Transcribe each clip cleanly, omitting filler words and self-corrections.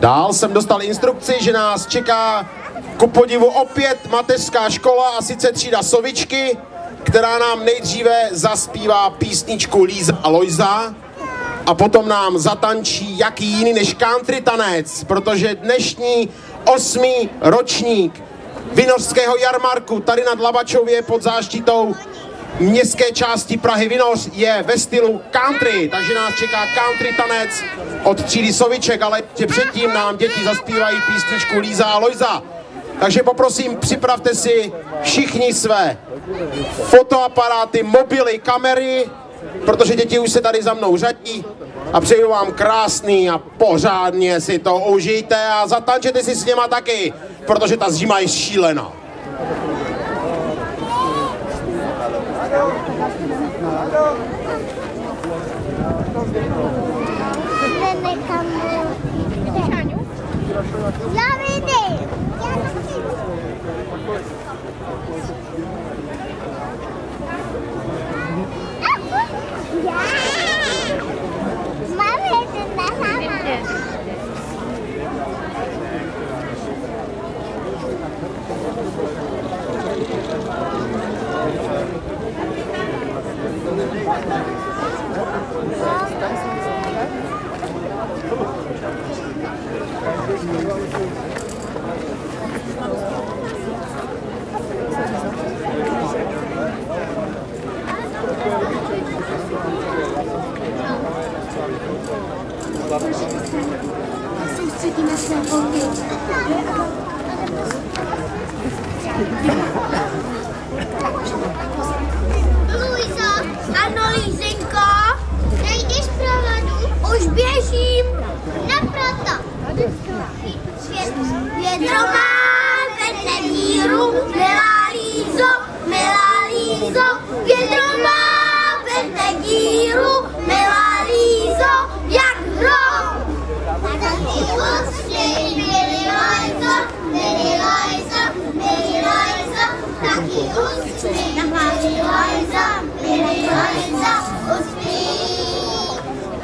Dál jsem dostal instrukci, že nás čeká ku podivu opět mateřská škola, a sice třída Sovičky, která nám nejdříve zaspívá písničku Líza a Lojza a potom nám zatančí jaký jiný než country tanec, protože dnešní 8. ročník Vinořského jarmarku tady nad Labačově pod záštitou městské části Prahy Vinoř je ve stylu country, takže nás čeká country tanec od třídy Soviček, ale ještě předtím nám děti zaspívají písničku Líza a Lojza. Takže poprosím, připravte si všichni své fotoaparáty, mobily, kamery, protože děti už se tady za mnou řadí a přeju vám krásný a pořádně si to užijte a zatančete si s něma taky, protože ta zima je šílená. Já vidím. Soustředíme se, Luisa, ano, Lízenko, nejdeš zprovodu? Už běžím. Naproto. Větro má vedle míru, milá Lízo, větro má vedle díru, milá Lízo, jak hrom. Taky ústřej, milý Lojzo, taky ústřej, milý Lojzo, uspí.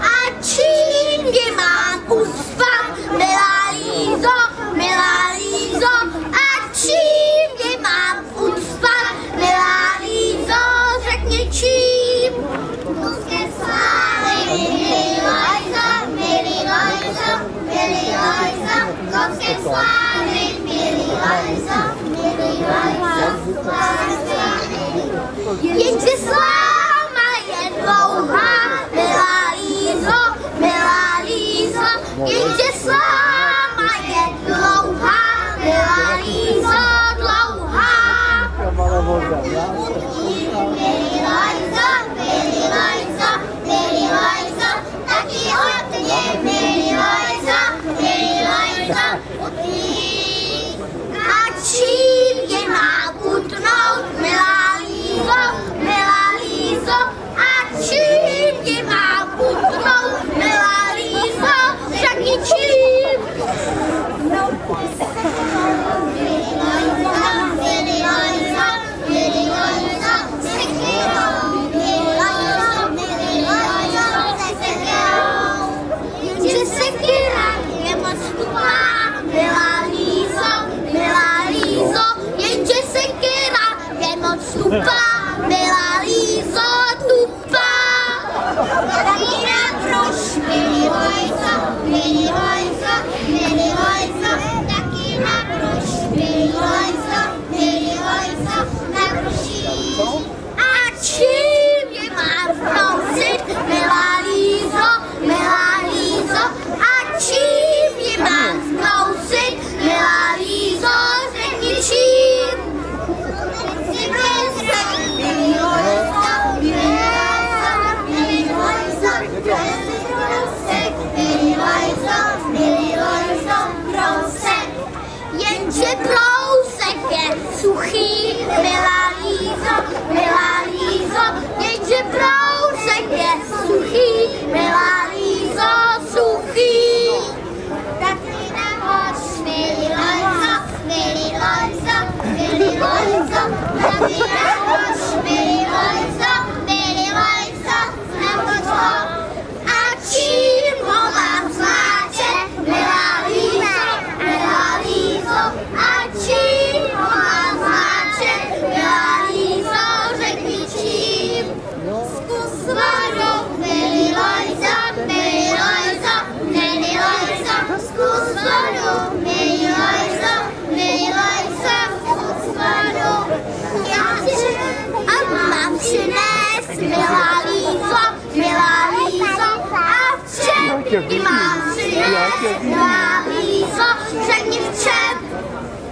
A čím tě mám uspat, milá Lízo, a čím tě mám uspat, milá Lízo, řekni čím. Muské slávy, milý Lojzo, muské slávy, milý Lojzo, jenže sláma je dlouhá, milá Lízo, jenže sláma je dlouhá, milá Lízo, dlouhá. Milý Lojzo, taky hodně, milý Lojzo, a čím je mám utnout, milá Lízo, a čím je mám utnout, milá Lízo, řekni čím. Jenže sekera je moc tupá, milá Lízo, jenže sekera je moc tupá, milá Lízo, tupá. Taky nakroš, milý Lojzo, taky nakroš, milý Lojzo, nakroší. A čím je mám prosit, milá Lízo, a čím je mám zkousit, milá Lízo, řekni čím. Milý Lojzo, prousek, jenže prousek je suchý, milá Lízo, jenže prousek je suchý, milá Lízo, suchý. Tak mi nahoř, milý Lojzo, tak mi nahoř, milý Lojzo, nahoř ho. A čím ho mám zláčet, milá Lízo, milá Lízo, řekni v čem.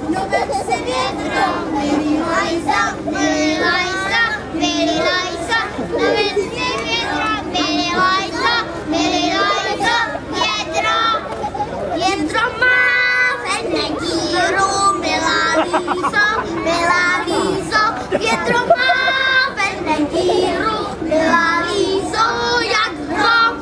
No vem si větro, milý Lajza, milý Lajza, milý Lajza, no vem si větro, milý Lajza, milý Lajza, větro. Větro má ve mne díru, milá Lízo, větro má ve mne díru, milá Lízo, jak hrom.